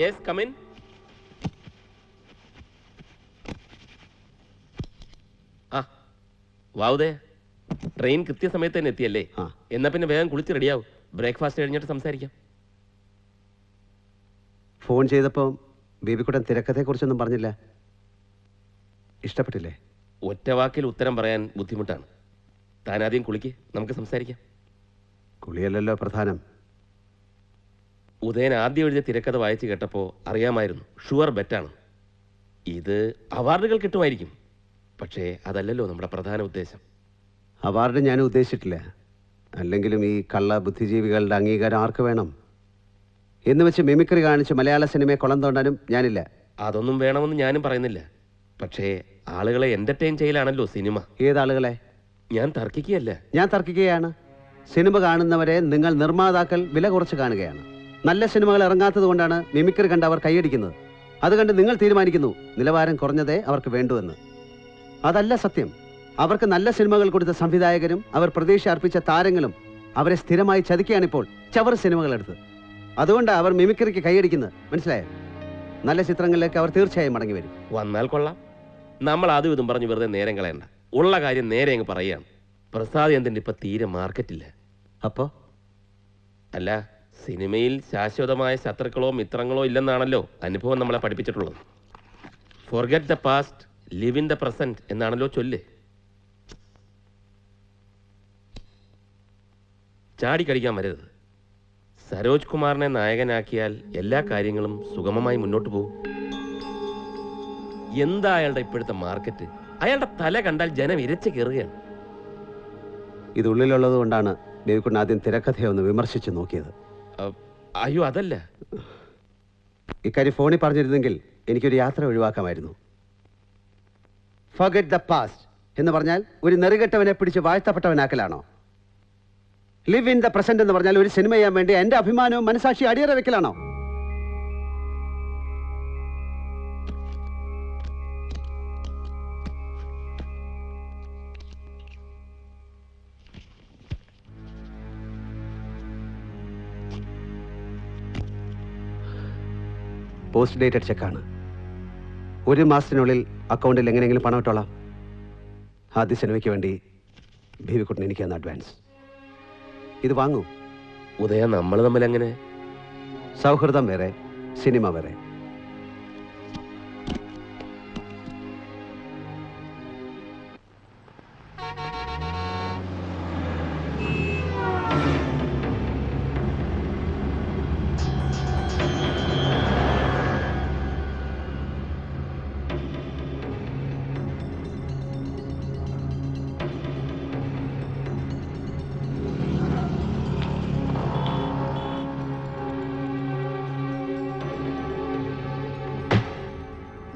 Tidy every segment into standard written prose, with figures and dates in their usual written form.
Yes come in. ആ വാവുദേ, train കൃത്യസമയത്ത് തന്നെ എത്തിയല്ലേ? എന്നാ പിന്നെ വേഗം കുളിച്ച് റെഡിയാവും. ബ്രേക്ക്ഫാസ്റ്റ് കഴിഞ്ഞിട്ട് സംസാരിക്കാം. ഫോൺ ചെയ്തപ്പോൾ ബേബിക്കുട്ടൻ തിരക്കഥയെക്കുറിച്ചൊന്നും പറഞ്ഞില്ല. ഇഷ്ടപ്പെട്ടില്ലേ? ഒറ്റ വാക്കിൽ ഉത്തരം പറയാൻ ബുദ്ധിമുട്ടാണ്. താൻ ആദ്യം കുളിക്ക്, നമുക്ക് സംസാരിക്കാം. കുളിയല്ലല്ലോ പ്രധാനം. ഉദയൻ ആദ്യം എഴുതിയ തിരക്കഥ വായിച്ചു കേട്ടപ്പോൾ അറിയാമായിരുന്നു ഷുവർ ബെറ്റാണ്. ഇത് അവാർഡുകൾ കിട്ടുമായിരിക്കും, പക്ഷേ അതല്ലല്ലോ നമ്മുടെ പ്രധാന ഉദ്ദേശം. അവാർഡ് ഞാൻ ഉദ്ദേശിച്ചിട്ടില്ല. അല്ലെങ്കിലും ഈ കള്ള ബുദ്ധിജീവികളുടെ അംഗീകാരം ആർക്ക് വേണം? എന്ന് വെച്ച് മിമിക്രി കാണിച്ച് മലയാള സിനിമയെ കുളം തോണ്ടാനും ഞാനില്ല. അതൊന്നും വേണമെന്ന് ഞാനും പറയുന്നില്ല. പക്ഷേ ആളുകളെ എന്റർടൈൻ ചെയ്യലാണല്ലോ സിനിമ. ഏതാളുകളെ? ഞാൻ തർക്കിക്കുകയല്ല. ഞാൻ തർക്കിക്കുകയാണ്. സിനിമ കാണുന്നവരെ നിങ്ങൾ നിർമ്മാതാക്കൾ വില കുറച്ച് കാണുകയാണ്. നല്ല സിനിമകൾ ഇറങ്ങാത്തത് കൊണ്ടാണ് മിമിക്രി കണ്ട് അവർ കൈയടിക്കുന്നത്. അത് കണ്ട് നിങ്ങൾ തീരുമാനിക്കുന്നു നിലവാരം കുറഞ്ഞതേ അവർക്ക് വേണ്ടുവെന്ന്. അതല്ല സത്യം. അവർക്ക് നല്ല സിനിമകൾ കൊടുത്ത സംവിധായകരും അവർ പ്രതീക്ഷ അർപ്പിച്ച താരങ്ങളും അവരെ സ്ഥിരമായി ചതിക്കുകയാണിപ്പോൾ ചവർ സിനിമകളെടുത്ത്. അതുകൊണ്ടാണ് അവർ മിമിക്രിക്ക് കൈയടിക്കുന്നത്. മനസ്സിലായോ? നല്ല ചിത്രങ്ങളിലേക്ക് അവർ തീർച്ചയായും മടങ്ങി വരും. വന്നാൽ കൊള്ളാം. നമ്മൾ അതും ഇതും പറഞ്ഞ് വെറുതെ നേരം കളയണ്ട. ഉള്ള കാര്യം നേരെ അങ്ങ് പറയുകയാണ്. പ്രസാദ് എന്തിൻ്റെ ഇപ്പം തീരെ മാർക്കറ്റില്ല. അപ്പോ അല്ല, സിനിമയിൽ ശാശ്വതമായ ശത്രുക്കളോ മിത്രങ്ങളോ ഇല്ലെന്നാണല്ലോ അനുഭവം നമ്മളെ പഠിപ്പിച്ചിട്ടുള്ളത്. Forget the past, live in the present എന്നാണല്ലോ ചൊല്ല്. ചാടിക്കടിക്കാൻ വരരുത്. സരോജ് കുമാറിനെ നായകനാക്കിയാൽ എല്ലാ കാര്യങ്ങളും സുഗമമായി മുന്നോട്ട് പോകും. എന്താ അയാളുടെ ഇപ്പോഴത്തെ മാർക്കറ്റ്? അയാളുടെ തല കണ്ടാൽ ജനം ഇരച്ചു കയറുകയാണ്. ഇതുള്ളിലുള്ളത് കൊണ്ടാണ് ബേബിക്കുട്ടൻ ആദ്യം തിരക്കഥയെ ഒന്ന് വിമർശിച്ച് നോക്കിയത്. അയ്യോ അതല്ല, ഇക്കാര്യം ഫോണിൽ പറഞ്ഞിരുന്നെങ്കിൽ എനിക്കൊരു യാത്ര ഒഴിവാക്കാമായിരുന്നു. ഫർഗെറ്റ് ദ പാസ്റ്റ് എന്ന് പറഞ്ഞാൽ ഒരു നെറുകെട്ടവനെ പിടിച്ച് വാഴ്ത്തപ്പെട്ടവനാക്കലാണോ? ലിവ് ഇൻ ദ പ്രസന്റ് എന്ന് പറഞ്ഞാൽ ഒരു സിനിമ ചെയ്യാൻ വേണ്ടി എന്റെ അഭിമാനവും മനസാക്ഷി അടിയറ വെക്കലാണോ? Post dated ചെക്കാണ്. 1 മാസത്തിനുള്ളിൽ അക്കൗണ്ടിൽ എങ്ങനെയെങ്കിലും പണം ഇട്ടോളാം. ആദ്യ സിനിമയ്ക്ക് വേണ്ടി ബേബിക്കുട്ടൻ എനിക്ക് തന്ന അഡ്വാൻസ്. ഇത് വാങ്ങൂ. ഉദയ, നമ്മൾ തമ്മിൽ എങ്ങനെ? സൗഹൃദം വേറെ, സിനിമ വേറെ.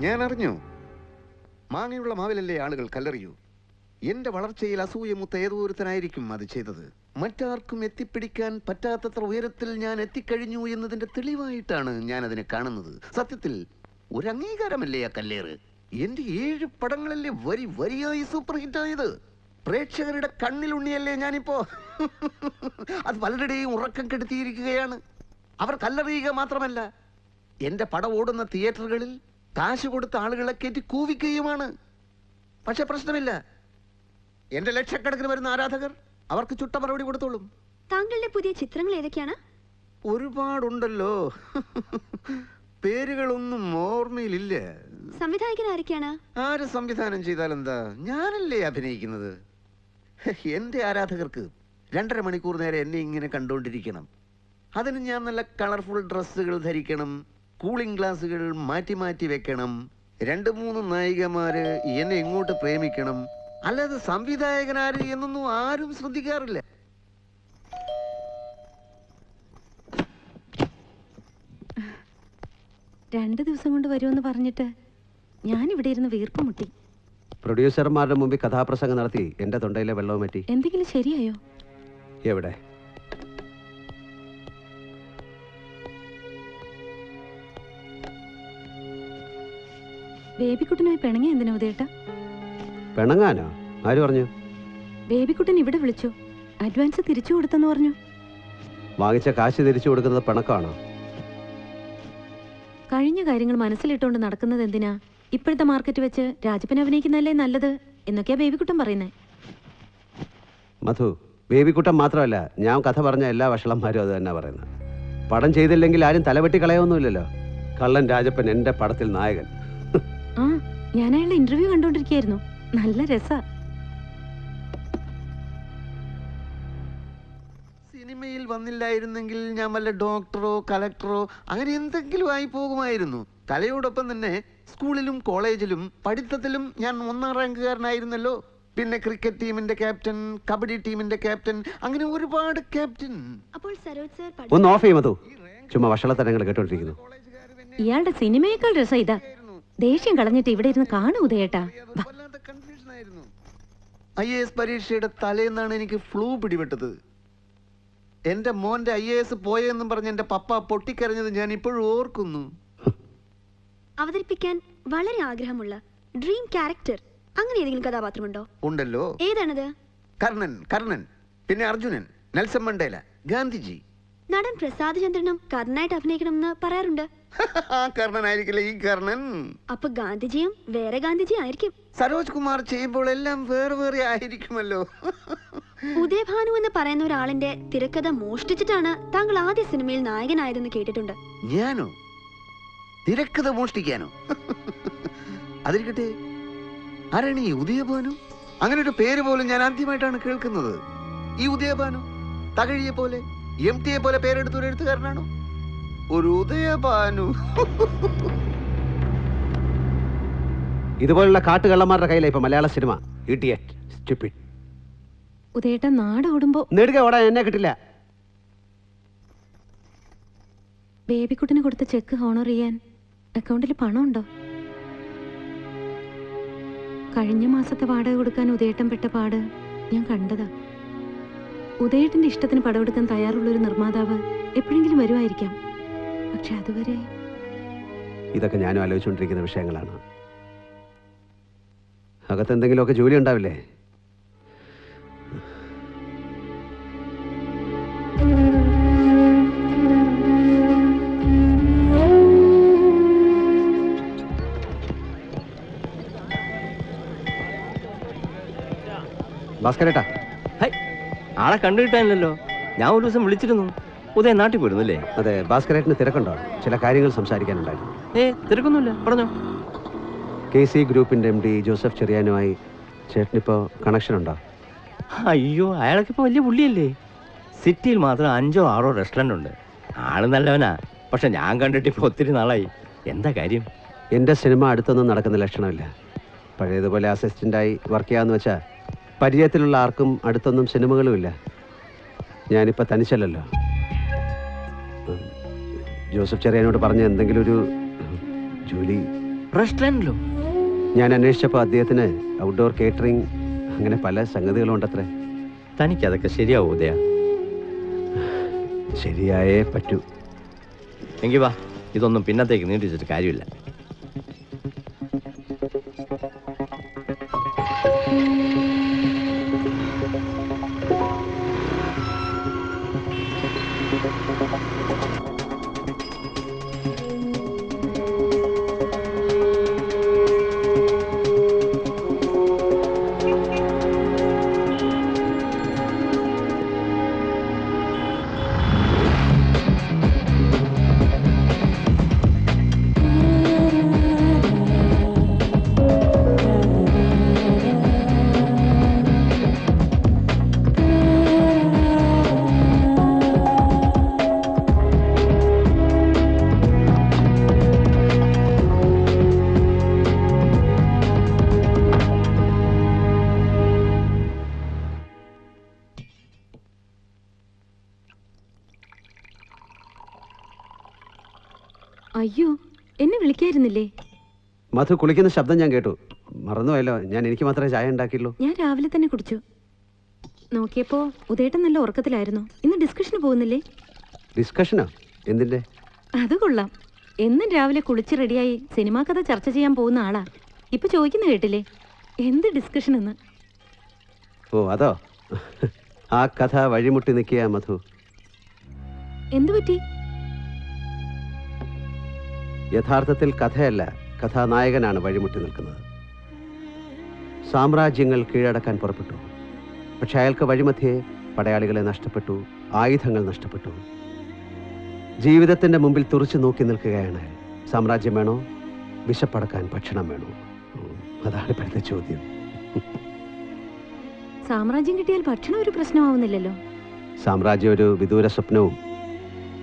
ഞാൻ അറിഞ്ഞു. മാങ്ങയുള്ള മാവിലല്ലേ ആളുകൾ കല്ലെറിയൂ. എന്റെ വളർച്ചയിൽ അസൂയമൂത്ത ഏതോരുത്തനായിരിക്കും അത് ചെയ്തത്. മറ്റാർക്കും എത്തിപ്പിടിക്കാൻ പറ്റാത്തത്ര ഉയരത്തിൽ ഞാൻ എത്തിക്കഴിഞ്ഞു എന്നതിന്റെ തെളിവായിട്ടാണ് ഞാൻ അതിനെ കാണുന്നത്. സത്യത്തിൽ ഒരു അംഗീകാരമല്ലേ ആ കല്ലേറ്? എന്റെ 7 പടങ്ങളല്ലേ വരി വരിയായി സൂപ്പർ ഹിറ്റായത്. പ്രേക്ഷകരുടെ കണ്ണിലുണ്ണിയല്ലേ ഞാനിപ്പോ. അത് പലരുടെയും ഉറക്കം കെടുത്തിയിരിക്കുകയാണ്. അവർ കല്ലെറിയുക മാത്രമല്ല, എന്റെ പടം ഓടുന്ന തിയേറ്ററുകളിൽ കാശ് കൊടുത്ത ആളുകളെ കയറ്റി കൂവിക്കുകയുമാണ്. പക്ഷെ പ്രശ്നമില്ല, എന്റെ ലക്ഷക്കണക്കിന് വരുന്ന ആരാധകർ അവർക്ക് ചുട്ട മറുപടി കൊടുത്തോളും. താങ്കളുടെ പുതിയ ചിത്രങ്ങൾ ഏതൊക്കെയാണ്? ഒരുപാടുണ്ടല്ലോ. പേരുകളൊന്നും ഓർമ്മയിലില്ല. സംവിധായകൻ ആരൊക്കെയാണ്? ആര് സംവിധാനം ചെയ്താലെന്താ, ഞാനല്ലേ അഭിനയിക്കുന്നത്. എന്റെ ആരാധകർക്ക് 2.5 മണിക്കൂർ നേരെ എന്നെ ഇങ്ങനെ കണ്ടുകൊണ്ടിരിക്കണം. അതിന് ഞാൻ നല്ല കളർഫുൾ ഡ്രസ്സുകൾ ധരിക്കണം, കൂളിംഗ് ഗ്ലാസുകൾ മാറ്റി മാറ്റി വെക്കണം, 2-3 നായികമാര് എന്നെ ഇങ്ങോട്ട് പ്രേമിക്കണം. അല്ലാതെ സംവിധായകനാര് എന്നൊന്നും ആരും ശ്രദ്ധിക്കാറില്ല. രണ്ട് ദിവസം കൊണ്ട് വരുമെന്ന് പറഞ്ഞിട്ട് ഞാൻ ഇവിടെ ഇരുന്ന് വീർപ്പ് മുട്ടി. പ്രൊഡ്യൂസർമാരുടെ മുമ്പിൽ കഥാപ്രസംഗം നടത്തി എന്റെ തൊണ്ടയിലെ വെള്ളവും പറ്റി. എന്തെങ്കിലും ശരിയായോ? എവിടെ? ബേബിക്കുട്ടനുമായി പിണങ്ങി എന്തിനാ ഉദയേട്ടാ? പിണങ്ങാനോ? ആര് പറഞ്ഞു? ബേബിക്കുട്ടൻ ഇവിടെ വിളിച്ചു, അഡ്വാൻസ് തിരിച്ചു കൊടുത്തെന്ന് പറഞ്ഞു. വാങ്ങിച്ച കാശ് തിരിച്ചു കൊടുക്കുന്നത് പിണക്കാണോ? കഴിഞ്ഞ കാര്യങ്ങൾ മനസ്സിലിട്ടുകൊണ്ട് നടക്കുന്നത് എന്തിനാ? ഇപ്പോഴത്തെ മാർക്കറ്റ് വെച്ച് രാജപ്പൻ അഭിനയിക്കുന്നതല്ലേ നല്ലത് എന്നൊക്കെയാ ബേബിക്കുട്ടൻ പറയുന്നേ. മധു, ബേബിക്കുട്ടൻ മാത്രമല്ല, ഞാൻ കഥ പറഞ്ഞ എല്ലാ വഷളന്മാരും അത് തന്നെ പറയുന്നത്. പടം ചെയ്തില്ലെങ്കിൽ ആരും തലവെട്ടി കളയൊന്നുമില്ലല്ലോ. കള്ളൻ രാജപ്പൻ എൻ്റെ പടത്തിൽ നായകൻ. ആ, ഞാൻ അയാളുടെ ഇന്റർവ്യൂ കണ്ടോണ്ടിരിക്കായിരുന്നു. നല്ല രസാ. സിനിമയിൽ വന്നില്ലായിരുന്നെങ്കിൽ ഞാൻ വല്ല ഡോക്ടറോ കലക്ടറോ അങ്ങനെ എന്തെങ്കിലും ആയി പോകുമായിരുന്നു. കലയോടൊപ്പം തന്നെ സ്കൂളിലും കോളേജിലും പഠിത്തത്തിലും ഞാൻ 1ാം റാങ്കുകാരനായിരുന്നല്ലോ. പിന്നെ ക്രിക്കറ്റ് ടീമിന്റെ ക്യാപ്റ്റൻ, കബഡി ടീമിന്റെ ക്യാപ്റ്റൻ, അങ്ങനെ ഒരുപാട് ക്യാപ്റ്റൻ. അപ്പോൾ സരോജ് സർ ഒന്ന് ഓഫ് ചെയ്യും മധു, ചുമ്മാ വഷളത്തരങ്ങൾ കേട്ടോണ്ടിരിക്കുന്നു. ഇയാളുടെ സിനിമയേക്കാൾ രസം ഇതാ. ദേഷ്യം കളഞ്ഞിട്ട് ഇവിടെ ഇരുന്ന് കാണൂ ഉദയേട്ടാ. IAS പരീക്ഷയുടെ തലേന്നാണ് എനിക്ക് ഫ്ലൂ പിടിപെട്ടത്. എന്റെ മോന്റെ IAS പോയെന്നും പറഞ്ഞ് എന്റെ പപ്പ പൊട്ടിക്കരഞ്ഞത് ഞാൻ ഇപ്പോഴും ഓർക്കുന്നു. അവതരിപ്പിക്കാൻ വളരെ ആഗ്രഹമുള്ള ഡ്രീം ക്യാരക്ടർ അങ്ങനെ ഏതെങ്കിലും കഥാപാത്രമുണ്ടോ? ഉണ്ടല്ലോ. ഏതാണത്? കർണൻ, പിന്നെ അർജുനൻ, നെൽസൺ മണ്ടേല, ഗാന്ധിജി. നടൻ പ്രസാദ് ചന്ദ്രനും കർണനായിട്ട് അഭിനയിക്കണമെന്ന് പറയാറുണ്ട്. കർണനായിരിക്കില്ല ഈ കർണൻ. അപ്പൊ ഗാന്ധിജിയും വേറെ ഗാന്ധിജി ആയിരിക്കും. സരോജ് കുമാർ ചെയ്യുമ്പോൾ എല്ലാം വേറെ വേറെ ആയിരിക്കുമല്ലോ. ഉദയഭാനു എന്ന് പറയുന്ന ഒരാളിന്റെ തിരക്കഥ മോഷ്ടിച്ചിട്ടാണ് താങ്കൾ ആദ്യ സിനിമയിൽ നായകനായതെന്ന് കേട്ടിട്ടുണ്ട്. ഞാനോ? തിരക്കഥ മോഷ്ടിക്കാനോ? അതിരിക്കട്ടെ, ആരാണ് ഈ ഉദയഭാനു? അങ്ങനെ ഒരു പേര് പോലും ഞാൻ ആദ്യമായിട്ടാണ് കേൾക്കുന്നത്. ഈ ഉദയഭാനു തകഴിയെ പോലെ MT പോലെ പേരെടുത്തൊരു എഴുത്തുകാരനാണോ? ഒരു ഉദയഭാനു. ഇതുപോലുള്ള കാട്ടുകള്ളന്മാരുടെ കയ്യിലാണ് ഇപ്പൊ മലയാള സിനിമ. ഉദയേട്ടൻ നാട് ഓടുമ്പോ നെടുക ഓടാൻ എന്നെ കിട്ടില്ല. ബേബിക്കുട്ടിന് കൊടുത്ത ചെക്ക് ഹോണർ ചെയ്യാൻ അക്കൗണ്ടിൽ പണമുണ്ടോ? കഴിഞ്ഞ മാസത്തെ വാടക കൊടുക്കാൻ ഉദയേട്ടൻ പെട്ട പാട് ഞാൻ കണ്ടതാ. ഉദയേട്ടന്റെ ഇഷ്ടത്തിന് പടമെടുക്കാൻ തയ്യാറുള്ളൊരു നിർമ്മാതാവ് എപ്പോഴെങ്കിലും വരുമായിരിക്കാം. പക്ഷെ അതുവരെ ഇതൊക്കെ ഞാനും ആലോചിച്ചുകൊണ്ടിരിക്കുന്ന വിഷയങ്ങളാണ്. അകത്ത് എന്തെങ്കിലുമൊക്കെ ജോലി ഉണ്ടാവില്ലേ? ഭാസ്കരേട്ടാ, ആളെ കണ്ടുകിട്ടാനില്ലല്ലോ. ഞാൻ ഒരു ദിവസം വിളിച്ചിരുന്നു. ഉദയ നാട്ടിൽ പോയിരുന്നല്ലേ? അതെ, ഭാസ്കരേട്ടന് തിരക്കുണ്ടോ? ചില കാര്യങ്ങൾ സംസാരിക്കാനുണ്ടായിരുന്നു. തിരക്കൊന്നുമില്ല, പറഞ്ഞോ. KC ഗ്രൂപ്പിന്റെ MD ജോസഫ് ചെറിയാനുമായി ചേട്ടനിപ്പോ കണക്ഷൻ ഉണ്ടോ? അയ്യോ, അയാളൊക്കെ ഇപ്പൊ വലിയ പുള്ളിയല്ലേ. സിറ്റിയിൽ മാത്രം 5ഓ 6ഓ റെസ്റ്റോറൻ്റ് ഉണ്ട്. ആള് നല്ലവനാ. പക്ഷെ ഞാൻ കണ്ടിട്ട് ഇപ്പൊ ഒത്തിരി നാളായി. എന്താ കാര്യം? എൻ്റെ സിനിമ അടുത്തൊന്നും നടക്കുന്ന ലക്ഷണമില്ല. പഴയതുപോലെ അസിസ്റ്റൻ്റായി വർക്ക് ചെയ്യാമെന്ന് വെച്ചാൽ പരിചയത്തിലുള്ള ആർക്കും അടുത്തൊന്നും സിനിമകളുമില്ല. ഞാനിപ്പോൾ തനിച്ചല്ലല്ലോ. ജോസഫ് ചെറിയാനോട് പറഞ്ഞ എന്തെങ്കിലും ഒരു ജോലി. റെസ്റ്റോറൻറ്റിലോ? ഞാൻ അന്വേഷിച്ചപ്പോൾ അദ്ദേഹത്തിന് ഔട്ട്ഡോർ കേറ്ററിംഗ് അങ്ങനെ പല സംഗതികളും ഉണ്ടത്രേ. തനിക്കതൊക്കെ ശരിയാവോ ഉദയ? ശരിയായേ പറ്റൂ. എങ്കിൽ വാ, ഇതൊന്നും പിന്നത്തേക്ക് നീട്ടി വെച്ചിട്ട് കാര്യമില്ല. അയ്യോ, എന്നെ വിളിക്കായിരുന്നില്ലേ? മധു കുളിക്കുന്ന ശബ്ദം ഞാൻ കേട്ടു. മറന്നുപോയല്ലോ, എനിക്ക് മാത്രമേ ചായ ഉണ്ടാക്കിയുള്ളൂ. ഞാൻ രാവിലെ തന്നെ കുടിച്ചു. നോക്കിയപ്പോ ഉദയേട്ടൻ നല്ല ഉറക്കത്തിലായിരുന്നു. ഇന്ന് ഡിസ്കഷന് പോകുന്നില്ലേ? ഡിസ്കഷനോ? എന്തിന്റെ? അത് കൊള്ളാം. എന്നും രാവിലെ കുളിച്ച് റെഡിയായി സിനിമാ കഥ ചർച്ച ചെയ്യാൻ പോകുന്ന ആളാ. ഇപ്പൊ ചോദിക്കുന്ന കേട്ടില്ലേ എന്ത് ഡിസ്കഷൻ എന്ന്? ഓ അതോ? ആ കഥ വഴിമുട്ടി നിൽക്കുക മധു. എന്തു പറ്റി? യഥാർത്ഥത്തിൽ കഥയല്ല, കഥാനായകനാണ് വഴിമുട്ടി നിൽക്കുന്നത്. സാമ്രാജ്യങ്ങൾ കീഴടക്കാൻ പുറപ്പെട്ടു. പക്ഷെ അയാൾക്ക് വഴിമധ്യേ പടയാളികളെ നഷ്ടപ്പെട്ടു, ആയുധങ്ങൾ നഷ്ടപ്പെട്ടു. ജീവിതത്തിന്റെ മുമ്പിൽ തുറച്ചു നോക്കി നിൽക്കുകയാണ് അയാൾ. സാമ്രാജ്യം വേണോ, വിശപ്പടക്കാൻ ഭക്ഷണം വേണോ? അതാണ് ഇപ്പോഴത്തെ ചോദ്യം. സാമ്രാജ്യം കിട്ടിയാൽ ഭക്ഷണം ഒരു പ്രശ്നമാവുന്നില്ലല്ലോ. സാമ്രാജ്യം ഒരു വിദൂര സ്വപ്നവും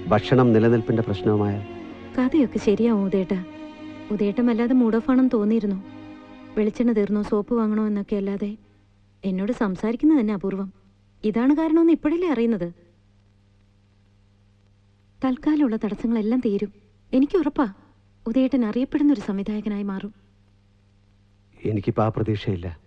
ഭക്ഷണം നിലനിൽപ്പിന്റെ പ്രശ്നവുമായാൽ കഥയൊക്കെ ശരിയാവും ഉദേട്ട. ഉദേട്ടം വല്ലാതെ മൂഡ് ഓഫ് ആണെന്ന് തോന്നിയിരുന്നു. വെളിച്ചെണ്ണ തീർന്നോ, സോപ്പ് വാങ്ങണോ എന്നൊക്കെ അല്ലാതെ എന്നോട് സംസാരിക്കുന്നത് തന്നെ അപൂർവം. ഇതാണ് കാരണമെന്ന് ഇപ്പോഴല്ലേ അറിയുന്നത്. തൽക്കാലമുള്ള തടസ്സങ്ങളെല്ലാം തീരും. എനിക്ക് ഉറപ്പാ ഉദേട്ടൻ അറിയപ്പെടുന്ന ഒരു സംവിധായകനായി മാറും. എനിക്കിപ്പോൾ ആ പ്രതീക്ഷയില്ല.